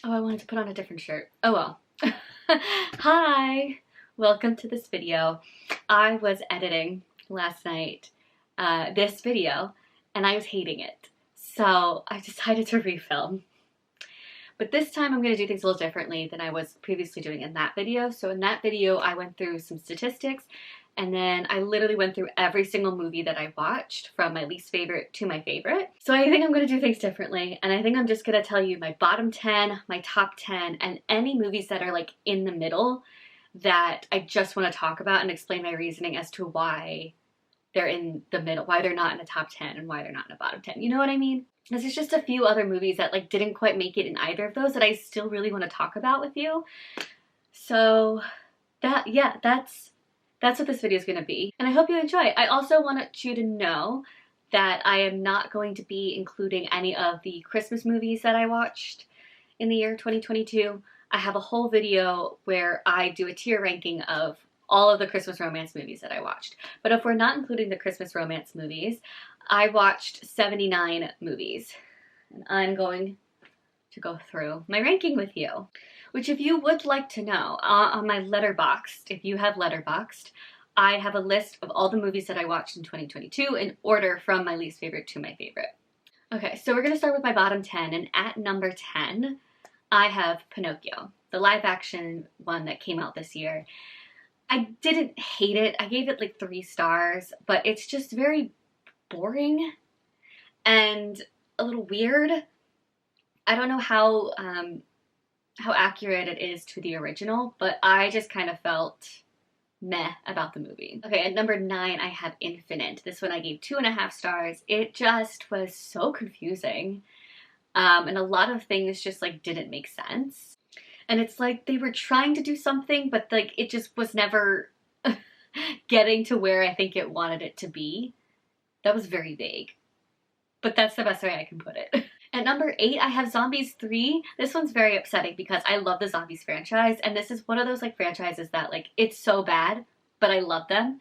Oh, I wanted to put on a different shirt. Oh well. Hi! Welcome to this video. I was editing last night this video and I was hating it. So I decided to refilm. But this time I'm going to do things a little differently than I was previously doing in that video. So in that video I went through some statistics and then I literally went through every single movie that I watched from my least favorite to my favorite. So I think I'm going to do things differently, and I think I'm just going to tell you my bottom 10, my top 10, and any movies that are like in the middle that I just want to talk about and explain my reasoning as to why they're in the middle, why they're not in the top 10 and why they're not in the bottom 10. You know what I mean? There's just a few other movies that like didn't quite make it in either of those that I still really want to talk about with you. So that's what this video is going to be, and I hope you enjoy it. I also want you to know that I am not going to be including any of the Christmas movies that I watched in the year 2022. I have a whole video where I do a tier ranking of all of the Christmas romance movies that I watched. But if we're not including the Christmas romance movies, I watched 79 movies, and I'm going to go through my ranking with you. Which, if you would like to know, on my Letterboxed, if you have Letterboxed, I have a list of all the movies that I watched in 2022 in order from my least favorite to my favorite. Okay, so we're going to start with my bottom 10, and at number 10, I have Pinocchio, the live action one that came out this year. I didn't hate it. I gave it like 3 stars, but it's just very boring and a little weird. I don't know how accurate it is to the original, but I just kind of felt meh about the movie. Okay, at number 9, I have Infinite. This one I gave 2.5 stars. It just was so confusing. And a lot of things just like didn't make sense. And it's like they were trying to do something, but like it just was never getting to where I think it wanted it to be. That was very vague. But that's the best way I can put it. At number 8, I have Zombies 3. This one's very upsetting because I love the Zombies franchise, and this is one of those like franchises that like it's so bad, but I love them.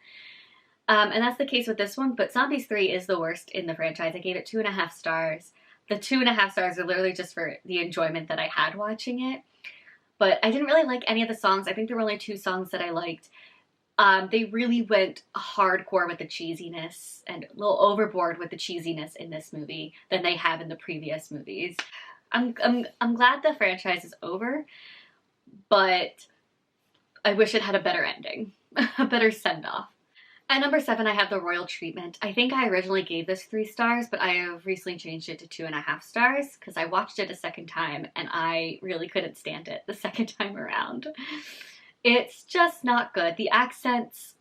And that's the case with this one, but Zombies 3 is the worst in the franchise. I gave it 2.5 stars. The 2.5 stars are literally just for the enjoyment that I had watching it. But I didn't really like any of the songs. I think there were only 2 songs that I liked. They really went hardcore with the cheesiness and a little overboard with the cheesiness in this movie than they have in the previous movies. I'm glad the franchise is over, but I wish it had a better ending, a better send-off. At number 7, I have The Royal Treatment. I think I originally gave this 3 stars, but I have recently changed it to 2.5 stars because I watched it a second time and I really couldn't stand it the second time around. It's just not good. The accents,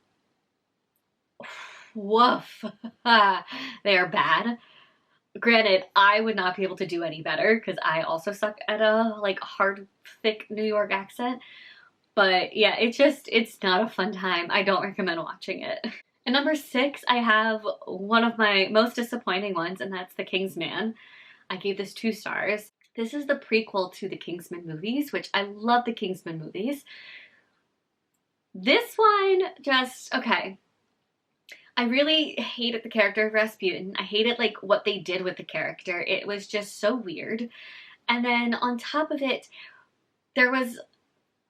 woof, they are bad. Granted, I would not be able to do any better because I also suck at a like hard, thick New York accent. But yeah, it's not a fun time. I don't recommend watching it. At number 6, I have one of my most disappointing ones, and that's The Kingsman. I gave this 2 stars. This is the prequel to the Kingsman movies, which I love the Kingsman movies. This one just, okay. I really hated the character of Rasputin. I hated like what they did with the character. It was just so weird. And then on top of it, there was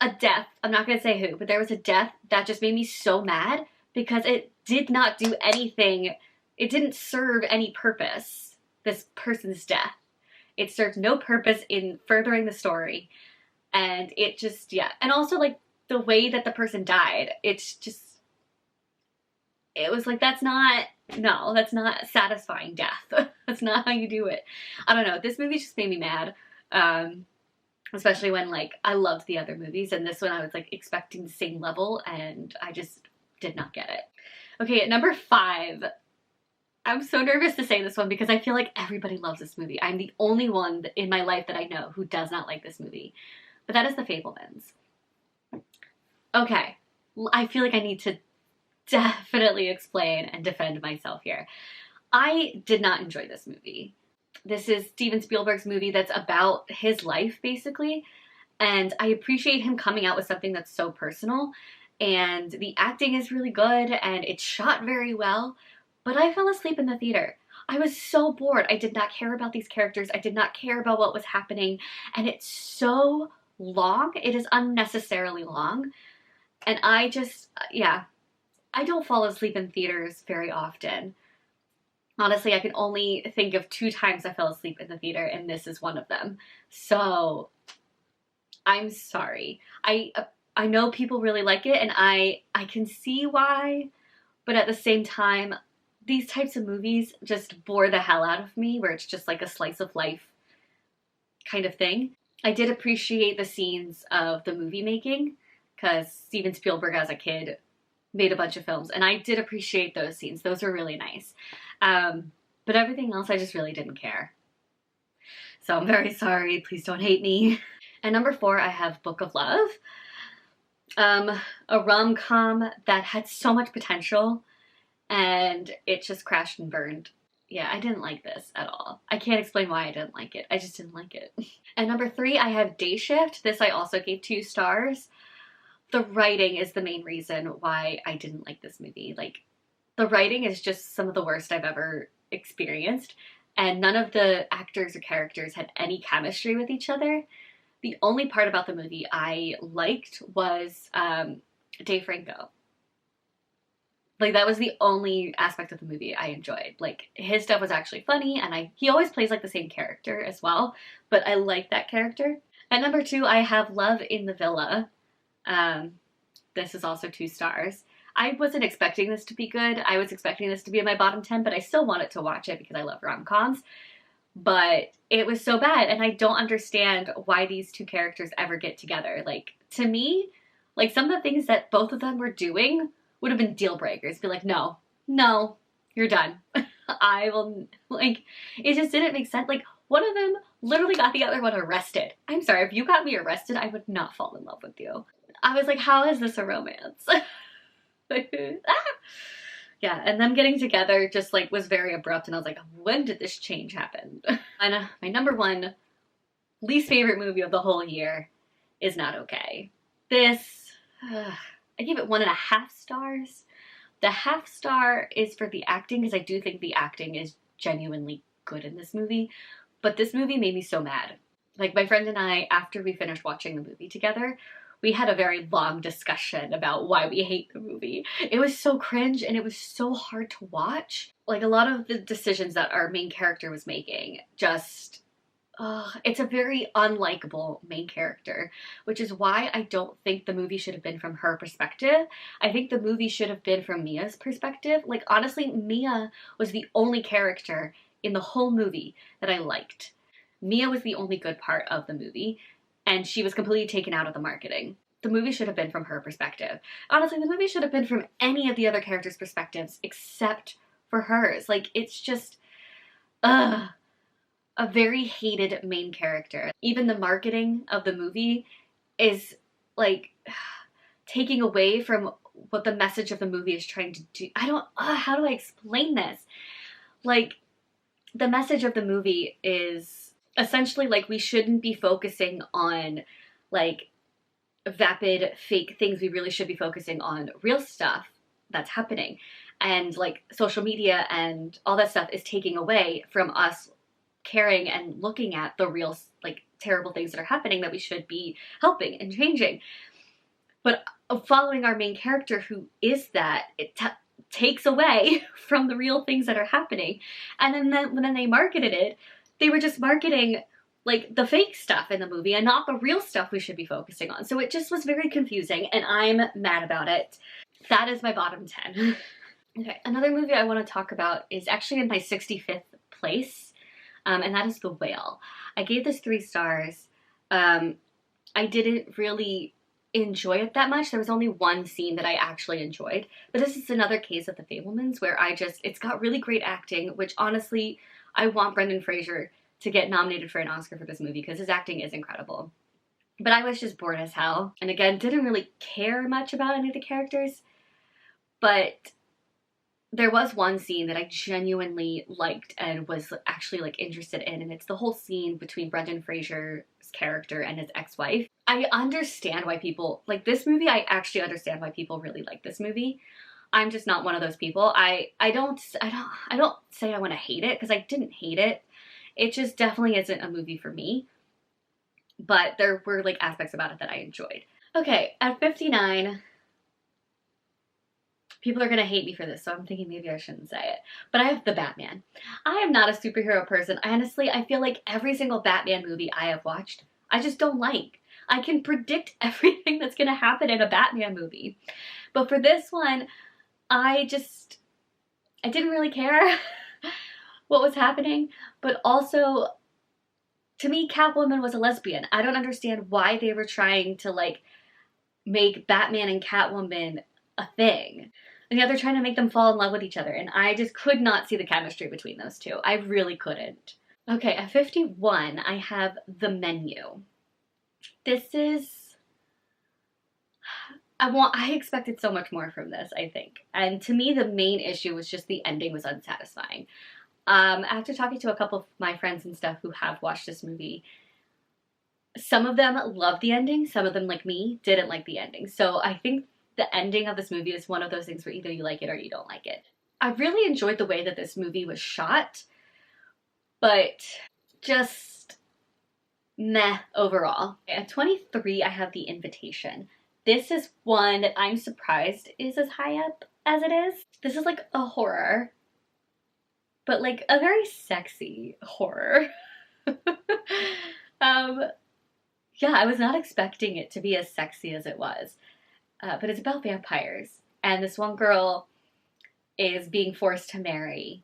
a death. I'm not going to say who, but there was a death that just made me so mad because it did not do anything. It didn't serve any purpose, this person's death. It served no purpose in furthering the story. And it just, yeah. And also like, the way that the person died, it's just, it was like, that's not satisfying death. That's not how you do it. I don't know. This movie just made me mad. Especially when like, I loved the other movies and this one I was like expecting the same level and I just did not get it. Okay, at number 5, I'm so nervous to say this one because I feel like everybody loves this movie. I'm the only one in my life that I know who does not like this movie. But that is The Fabelmans. Okay, I feel like I need to definitely explain and defend myself here. I did not enjoy this movie. This is Steven Spielberg's movie that's about his life, basically, and I appreciate him coming out with something that's so personal, and the acting is really good, and it's shot very well, but I fell asleep in the theater. I was so bored. I did not care about these characters. I did not care about what was happening. And it's so long. It is unnecessarily long. And I just, yeah, I don't fall asleep in theaters very often. Honestly, I can only think of 2 times I fell asleep in the theater, and this is one of them. So I'm sorry. I know people really like it, and I can see why, but at the same time, these types of movies just bore the hell out of me, where it's just like a slice of life kind of thing. I did appreciate the scenes of the movie making, because Steven Spielberg as a kid made a bunch of films, and I did appreciate those scenes. Those were really nice. But everything else, I just really didn't care. So I'm very sorry. Please don't hate me. At number 4, I have Book of Love. A rom-com that had so much potential, and it just crashed and burned. Yeah, I didn't like this at all. I can't explain why I didn't like it. I just didn't like it. At number 3, I have Day Shift. This I also gave 2 stars. The writing is the main reason why I didn't like this movie. Like, the writing is just some of the worst I've ever experienced, and none of the actors or characters had any chemistry with each other. The only part about the movie I liked was Dave Franco. Like, that was the only aspect of the movie I enjoyed. Like, his stuff was actually funny, and he always plays like the same character as well, but I like that character. At number 2, I have Love in the Villa. This is also 2 stars. I wasn't expecting this to be good. I was expecting this to be in my bottom 10, but I still wanted to watch it because I love rom-coms. But it was so bad, and I don't understand why these 2 characters ever get together. Like, to me, like, some of the things that both of them were doing would have been deal breakers. Be like, no, you're done. I will, like, it just didn't make sense. Like, one of them literally got the other one arrested. I'm sorry, if you got me arrested, I would not fall in love with you. I was like, how is this a romance? Yeah, and them getting together just like was very abrupt, and I was like, when did this change happen? And my number 1 least favorite movie of the whole year is Not Okay. This, I gave it 1.5 stars. The half star is for the acting, because I do think the acting is genuinely good in this movie, but this movie made me so mad. Like, my friend and I, after we finished watching the movie together, we had a very long discussion about why we hate the movie. It was so cringe, and it was so hard to watch. Like, a lot of the decisions that our main character was making just, it's a very unlikable main character, which is why I don't think the movie should have been from her perspective. I think the movie should have been from Mia's perspective. Like, honestly, Mia was the only character in the whole movie that I liked. Mia was the only good part of the movie, and she was completely taken out of the marketing. The movie should have been from her perspective. Honestly, the movie should have been from any of the other characters' perspectives except for hers. Like, it's just, a very hated main character. Even the marketing of the movie is, like, taking away from what the message of the movie is trying to do. How do I explain this? Like, the message of the movie is essentially, like, we shouldn't be focusing on, like, vapid, fake things. We really should be focusing on real stuff that's happening. And, like, social media and all that stuff is taking away from us caring and looking at the real, like, terrible things that are happening that we should be helping and changing. But following our main character, who is that, it takes away from the real things that are happening. And then when they marketed it, they were just marketing, like, the fake stuff in the movie and not the real stuff we should be focusing on. So it just was very confusing, and I'm mad about it. That is my bottom 10. Okay, another movie I want to talk about is actually in my 65th place, and that is The Whale. I gave this 3 stars. I didn't really enjoy it that much. There was only one scene that I actually enjoyed, but this is another case of The Fabelmans where it's got really great acting, which honestly, I want Brendan Fraser to get nominated for an Oscar for this movie because his acting is incredible. But I was just bored as hell, and again, didn't really care much about any of the characters, but there was one scene that I genuinely liked and was actually, like, interested in, and it's the whole scene between Brendan Fraser's character and his ex-wife. I understand why people like this movie. I actually understand why people really like this movie. I'm just not one of those people. I don't say I want to hate it, because I didn't hate it. It just definitely isn't a movie for me. But there were like aspects about it that I enjoyed. Okay, at 59, people are gonna hate me for this, so I'm thinking maybe I shouldn't say it. But I have The Batman. I am not a superhero person. Honestly, I feel like every single Batman movie I have watched, I just don't like. I can predict everything that's gonna happen in a Batman movie. But for this one, I didn't really care what was happening. But also, to me, Catwoman was a lesbian. I don't understand why they were trying to like make Batman and Catwoman a thing. And yet they're trying to make them fall in love with each other. And I just could not see the chemistry between those two. I really couldn't. Okay, at 51, I have The Menu. This is... I expected so much more from this, I think. And to me, the main issue was just the ending was unsatisfying. After talking to a couple of my friends and stuff who have watched this movie, some of them loved the ending, some of them, like me, didn't like the ending. So I think the ending of this movie is one of those things where either you like it or you don't like it. I really enjoyed the way that this movie was shot, but just meh overall. At 23, I have The Invitation. This is one that I'm surprised is as high up as it is. This is like a horror, but like a very sexy horror. Yeah, I was not expecting it to be as sexy as it was. But it's about vampires. And this one girl is being forced to marry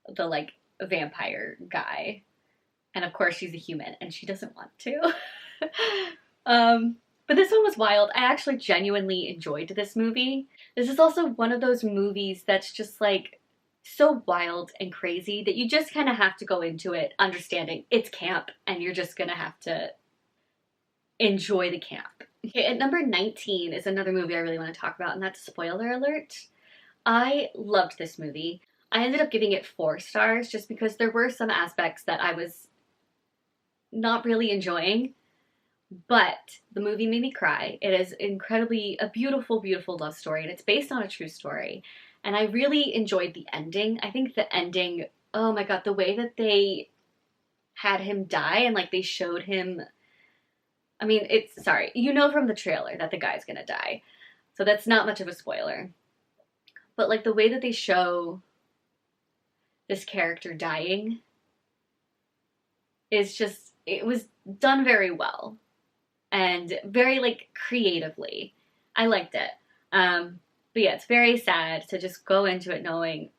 the, like, vampire guy. And of course she's a human and she doesn't want to. But this one was wild. I actually genuinely enjoyed this movie. This is also one of those movies that's just, like, so wild and crazy that you just kind of have to go into it understanding it's camp and you're just gonna have to enjoy the camp. Okay, at number 19 is another movie I really want to talk about, and that's Spoiler Alert. I loved this movie. I ended up giving it 4 stars just because there were some aspects that I was not really enjoying, but the movie made me cry. It is incredibly a beautiful, beautiful love story, and it's based on a true story. And I really enjoyed the ending. I think the ending, oh my god, the way that they had him die and like they showed him, I mean, sorry, you know from the trailer that the guy's gonna die. So that's not much of a spoiler. But like the way that they show this character dying is just, it was done very well. And very like creatively. I liked it. But yeah, it's very sad to just go into it knowing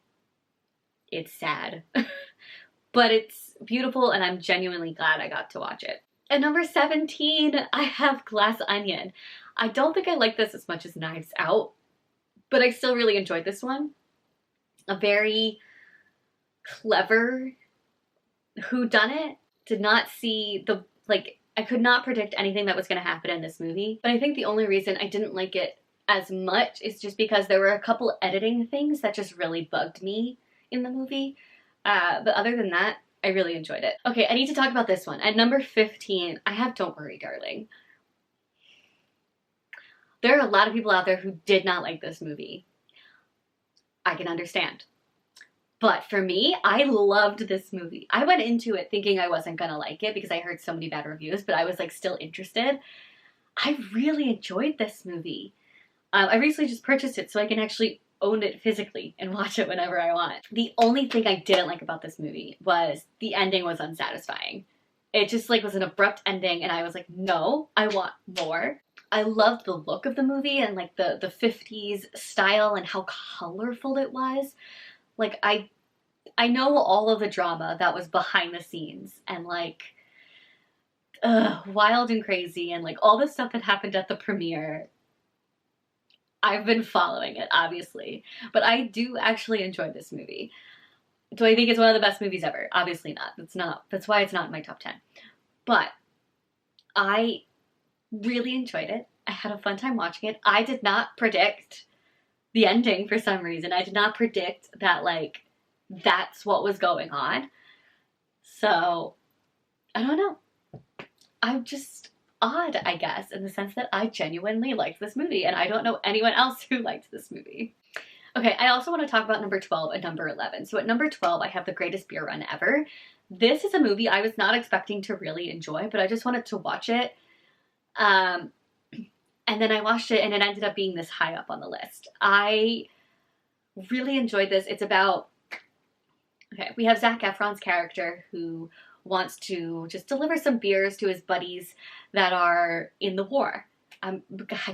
it's sad. But it's beautiful and I'm genuinely glad I got to watch it. At number 17, I have Glass Onion. I don't think I like this as much as Knives Out, but I still really enjoyed this one. A very clever whodunit. Did not see the, like, I could not predict anything that was going to happen in this movie. But I think the only reason I didn't like it as much is just because there were a couple editing things that just really bugged me in the movie. But other than that, I really enjoyed it. Okay, I need to talk about this one. At number 15, I have Don't Worry, Darling. There are a lot of people out there who did not like this movie. I can understand. But for me, I loved this movie. I went into it thinking I wasn't gonna like it because I heard so many bad reviews, but I was like still interested. I really enjoyed this movie. I recently just purchased it so I can actually own it physically and watch it whenever I want. The only thing I didn't like about this movie was the ending was unsatisfying. It just like was an abrupt ending and I was like, no, I want more. I loved the look of the movie and like the 50s style and how colorful it was. Like I know all of the drama that was behind the scenes and like wild and crazy and like all the stuff that happened at the premiere. I've been following it, obviously, but I do actually enjoy this movie. Do I think it's one of the best movies ever? Obviously not. That's why it's not in my top 10. But I really enjoyed it. I had a fun time watching it. I did not predict the ending for some reason. I did not predict that, like, that's what was going on. So, I don't know. odd, I guess, in the sense that I genuinely liked this movie, and I don't know anyone else who liked this movie. Okay, I also want to talk about number 12 and number 11. So at number 12, I have The Greatest Beer Run Ever. This is a movie I was not expecting to really enjoy, but I just wanted to watch it. And then I watched it, and it ended up being this high up on the list. I really enjoyed this. It's about, okay, we have Zac Efron's character who wants to just deliver some beers to his buddies that are in the war. I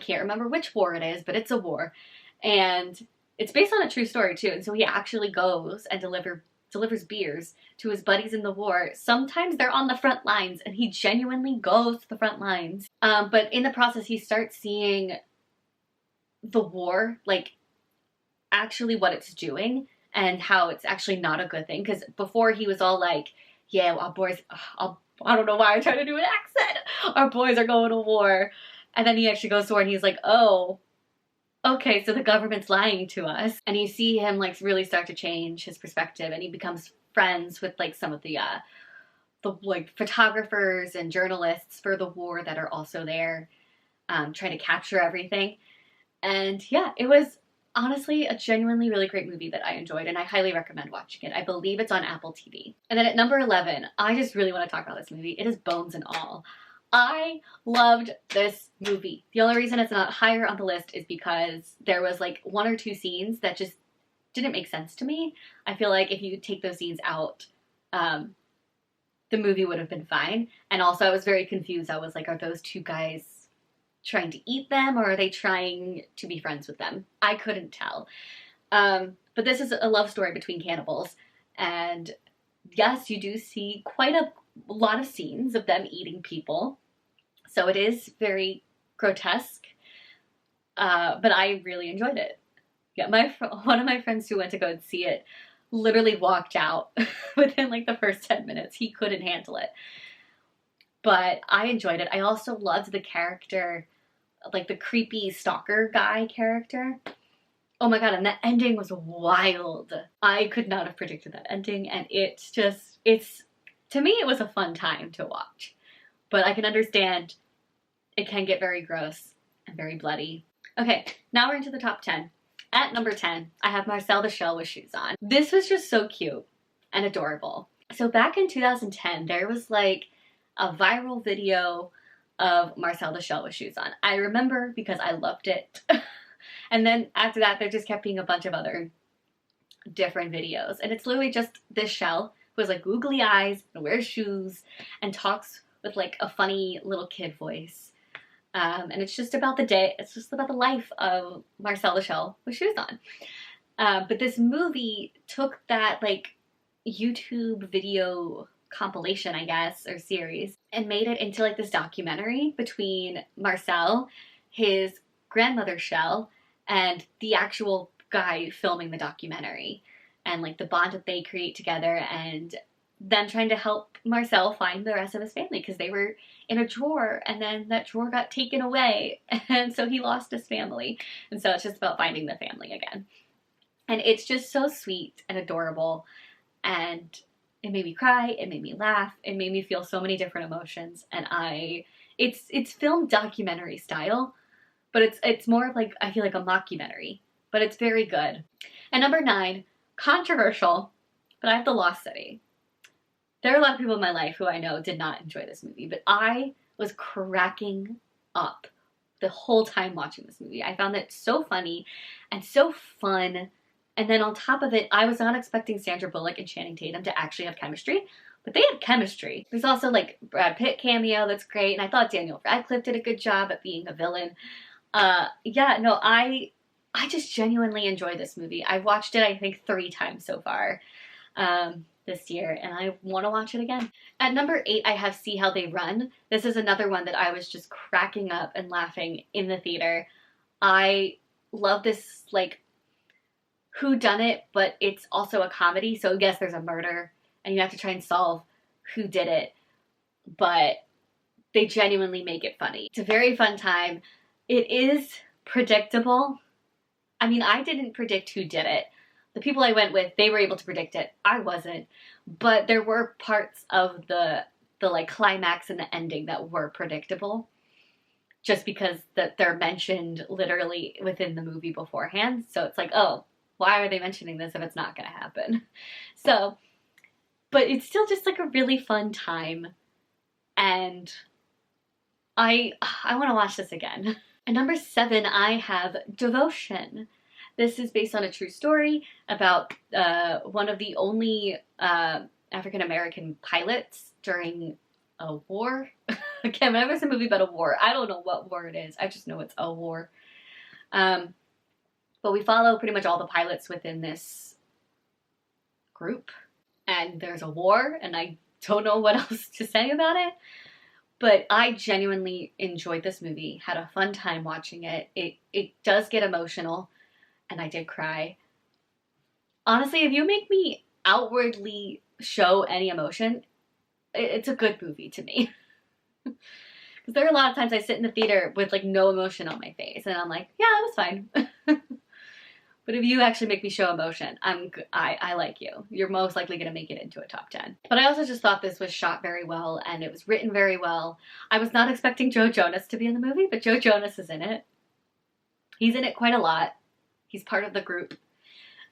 can't remember which war it is, but it's a war. And it's based on a true story too. And so he actually goes and delivers beers to his buddies in the war. Sometimes they're on the front lines, and he genuinely goes to the front lines. But in the process, he starts seeing the war, like actually what it's doing and how it's actually not a good thing. Because before he was all like, yeah, our boys, I don't know why I'm trying to do an accent. Our boys are going to war. And then he actually goes to war, and he's like, oh, okay, so the government's lying to us. And you see him like really start to change his perspective, and he becomes friends with like some of the like photographers and journalists for the war that are also there, trying to capture everything. And yeah, it was honestly a genuinely really great movie that I enjoyed, and I highly recommend watching it. I believe it's on Apple TV. And then at number 11, I just really want to talk about this movie. It is Bones and All. I loved this movie. The only reason it's not higher on the list is because there was like one or two scenes that just didn't make sense to me. I feel like if you take those scenes out, the movie would have been fine. And also I was very confused. I was like, are those two guys trying to eat them, or are they trying to be friends with them? I couldn't tell. But this is a love story between cannibals. And yes, you do see quite a lot of scenes of them eating people. So it is very grotesque, but I really enjoyed it. Yeah, one of my friends who went to go and see it literally walked out within like the first 10 minutes. He couldn't handle it. But I enjoyed it. I also loved the character, like the creepy stalker guy character. Oh my god, and the ending was wild. I could not have predicted that ending, and to me, it was a fun time to watch. But I can understand it can get very gross and very bloody. Okay, now we're into the top 10. At number 10, I have Marcel the Shell with shoes on. This was just so cute and adorable. So back in 2010, there was like a viral video of Marcel the Shell with shoes on. I remember because I loved it. And then after that, there just kept being a bunch of other different videos. And it's literally just this shell who has like googly eyes and wears shoes and talks with like a funny little kid voice. And it's just about the day, it's just about the life of Marcel the Shell with shoes on. But this movie took that like YouTube video compilation, I guess, or series, and made it into like this documentary between Marcel, his grandmother Shell, and the actual guy filming the documentary, and like the bond that they create together, and them trying to help Marcel find the rest of his family because they were in a drawer, and then that drawer got taken away, and so he lost his family, and so it's just about finding the family again. And it's just so sweet and adorable, and it made me cry, it made me laugh, it made me feel so many different emotions, and it's filmed documentary style, but it's more of like, I feel like a mockumentary, but it's very good. And number 9, controversial, but I have The Lost City. There are a lot of people in my life who I know did not enjoy this movie, but I was cracking up the whole time watching this movie. I found it so funny and so fun. And then on top of it, I was not expecting Sandra Bullock and Channing Tatum to actually have chemistry, but they had chemistry. There's also like Brad Pitt cameo that's great, and I thought Daniel Radcliffe did a good job at being a villain. Yeah, no, I just genuinely enjoyed this movie. I've watched it, I think, 3 times so far this year, and I want to watch it again. At number 8, I have See How They Run. This is another one that I was just cracking up and laughing in the theater. I love this, like, whodunit, but it's also a comedy, so yes, there's a murder, and you have to try and solve who did it, but they genuinely make it funny. It's a very fun time. It is predictable. I mean, I didn't predict who did it. The people I went with, they were able to predict it. I wasn't. But there were parts of the like climax and the ending that were predictable. just because that they're mentioned literally within the movie beforehand. So it's like, oh, why are they mentioning this if it's not going to happen? So, but it's still just like a really fun time, and I want to watch this again. At number 7, I have Devotion. This is based on a true story about one of the only African-American pilots during a war. Again, whenever it's a movie about a war, I don't know what war it is. I just know it's a war. But we follow pretty much all the pilots within this group. And there's a war, and I don't know what else to say about it. But I genuinely enjoyed this movie, had a fun time watching it. It does get emotional, and I did cry. Honestly, if you make me outwardly show any emotion, it's a good movie to me. Because there are a lot of times I sit in the theater with like no emotion on my face, and I'm like, yeah, that was fine. But if you actually make me show emotion, I like you. You're most likely going to make it into a top 10. But I also just thought this was shot very well, and it was written very well. I was not expecting Joe Jonas to be in the movie, but Joe Jonas is in it. He's in it quite a lot. He's part of the group.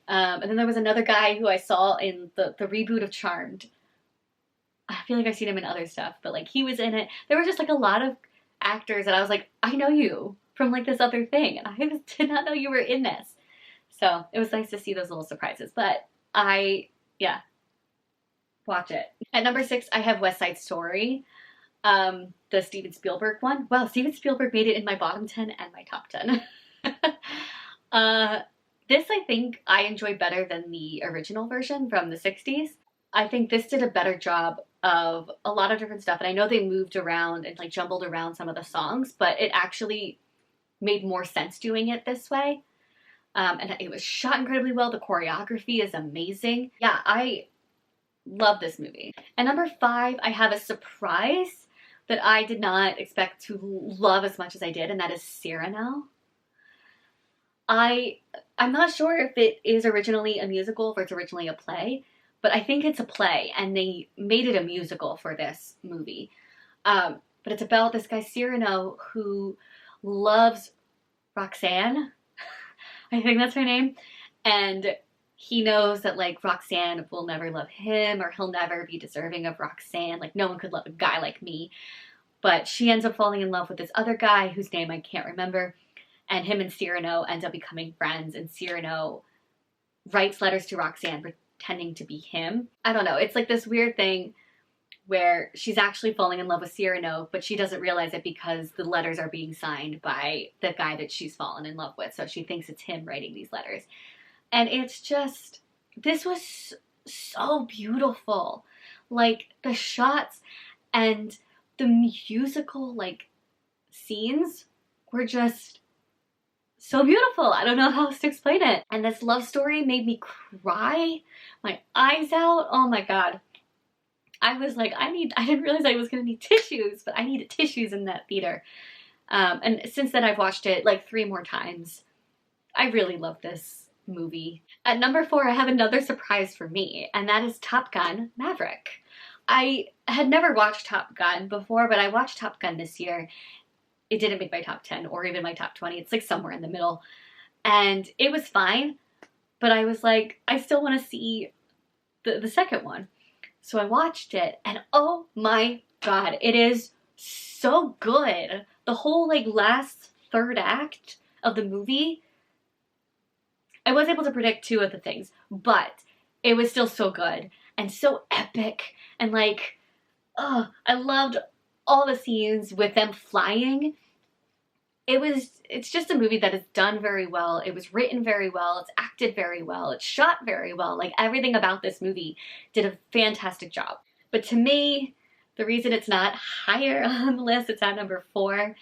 And then there was another guy who I saw in the reboot of Charmed. I feel like I've seen him in other stuff, but like he was in it. There were just like a lot of actors that I was like, I know you from like this other thing, and I did not know you were in this. So it was nice to see those little surprises. But yeah, watch it. At number 6, I have West Side Story, the Steven Spielberg one. Wow, Steven Spielberg made it in my bottom 10 and my top 10. This I think I enjoy better than the original version from the 60s. I think this did a better job of a lot of different stuff. And I know they moved around and like jumbled around some of the songs, but it actually made more sense doing it this way. And it was shot incredibly well. The choreography is amazing. Yeah, I love this movie. At number 5, I have a surprise that I did not expect to love as much as I did, and that is Cyrano. I'm not sure if it is originally a musical, if it's originally a play, but I think it's a play, and they made it a musical for this movie. But it's about this guy Cyrano who loves Roxanne. I think that's her name. And he knows that like Roxanne will never love him, or he'll never be deserving of Roxanne. Like no one could love a guy like me. But she ends up falling in love with this other guy whose name I can't remember. And him and Cyrano end up becoming friends. And Cyrano writes letters to Roxanne pretending to be him. I don't know. It's like this weird thing where she's actually falling in love with Cyrano, but she doesn't realize it because the letters are being signed by the guy that she's fallen in love with. So she thinks it's him writing these letters. And it's just, this was so beautiful. Like the shots and the musical like scenes were just so beautiful. I don't know how else to explain it. And this love story made me cry my eyes out. Oh my God. I was like, I didn't realize I was going to need tissues, but I needed tissues in that theater. And since then I've watched it like 3 more times. I really love this movie. At number 4, I have another surprise for me, and that is Top Gun Maverick. I had never watched Top Gun before, but I watched Top Gun this year. It didn't make my top 10 or even my top 20. It's like somewhere in the middle. And it was fine, but I was like, I still want to see the second one. So I watched it, and oh my God, it is so good. The whole like last third act of the movie, I was able to predict 2 of the things, but it was still so good and so epic. And like, oh, I loved all the scenes with them flying. It's just a movie that is done very well. It was written very well. It's acted very well. It's shot very well. Like everything about this movie did a fantastic job. But to me, the reason it's not higher on the list, it's at number 4,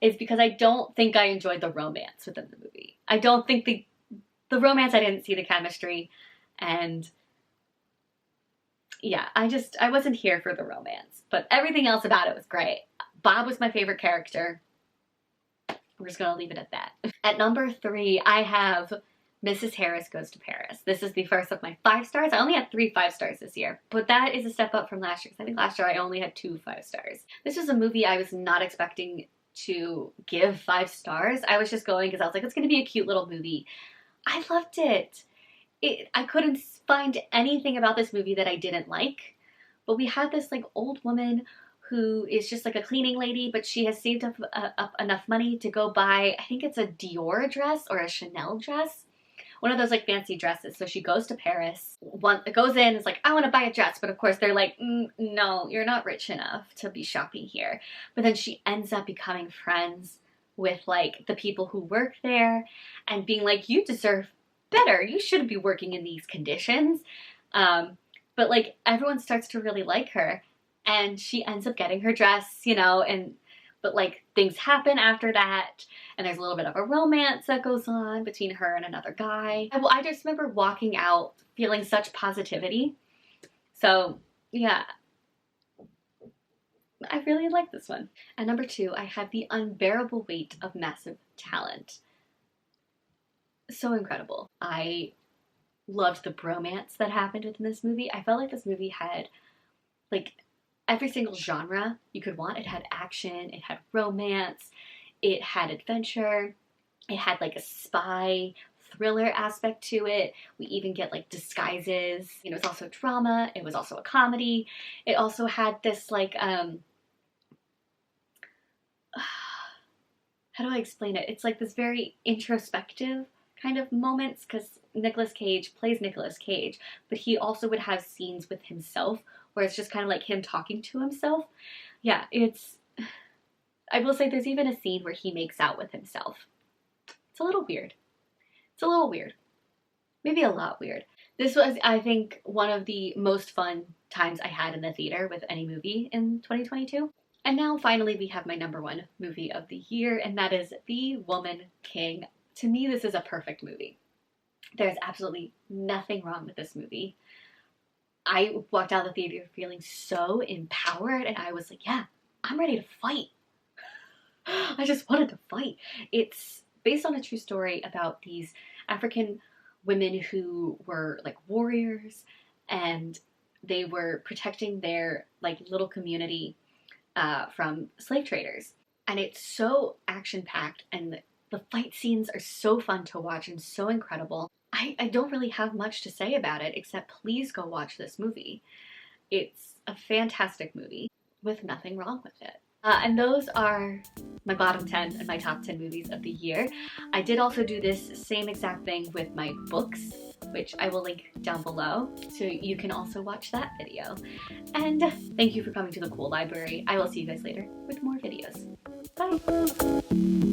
is because I don't think I enjoyed the romance within the movie. I don't think the romance, I didn't see the chemistry, and yeah, I wasn't here for the romance. But everything else about it was great. Bob was my favorite character. We're just going to leave it at that. At number 3, I have Mrs. Harris Goes to Paris. This is the first of my 5 stars. I only had 3 5 stars this year, but that is a step up from last year, because I think last year I only had 2 5 stars. This was a movie I was not expecting to give 5 stars. I was just going because I was like, it's going to be a cute little movie. I loved it. I couldn't find anything about this movie that I didn't like. But we had this like old woman who is just like a cleaning lady, but she has saved up enough money to go buy, I think it's a Dior dress or a Chanel dress. One of those like fancy dresses. So she goes to Paris, goes in, is like, I want to buy a dress. But of course they're like, no, you're not rich enough to be shopping here. But then she ends up becoming friends with like the people who work there and being like, you deserve better. You shouldn't be working in these conditions. But like everyone starts to really like her and she ends up getting her dress, you know, but like things happen after that and there's a little bit of a romance that goes on between her and another guy. I just remember walking out feeling such positivity. So yeah, I really like this one. And number 2, I have The Unbearable Weight of Massive Talent. So incredible. I loved the bromance that happened within this movie. I felt like this movie had like every single genre you could want. It had action, it had romance, it had adventure, it had like a spy thriller aspect to it. We even get like disguises. It was also drama, it was also a comedy. It also had this like, how do I explain it? It's like this very introspective kind of moments because Nicolas Cage plays Nicolas Cage, but he also would have scenes with himself where it's just kind of like him talking to himself. Yeah, I will say there's even a scene where he makes out with himself. It's a little weird. It's a little weird. Maybe a lot weird. This was, I think, one of the most fun times I had in the theater with any movie in 2022. And now finally we have my number 1 movie of the year, and that is The Woman King. To me, this is a perfect movie. There's absolutely nothing wrong with this movie. I walked out of the theater feeling so empowered and I was like, yeah, I'm ready to fight. I just wanted to fight. It's based on a true story about these African women who were like warriors and they were protecting their like little community from slave traders. And it's so action-packed and the fight scenes are so fun to watch and so incredible. I don't really have much to say about it except please go watch this movie. It's a fantastic movie with nothing wrong with it. And those are my bottom 10 and my top 10 movies of the year. I did also do this same exact thing with my books, which I will link down below, so you can also watch that video. And thank you for coming to the Cool Library. I will see you guys later with more videos. Bye!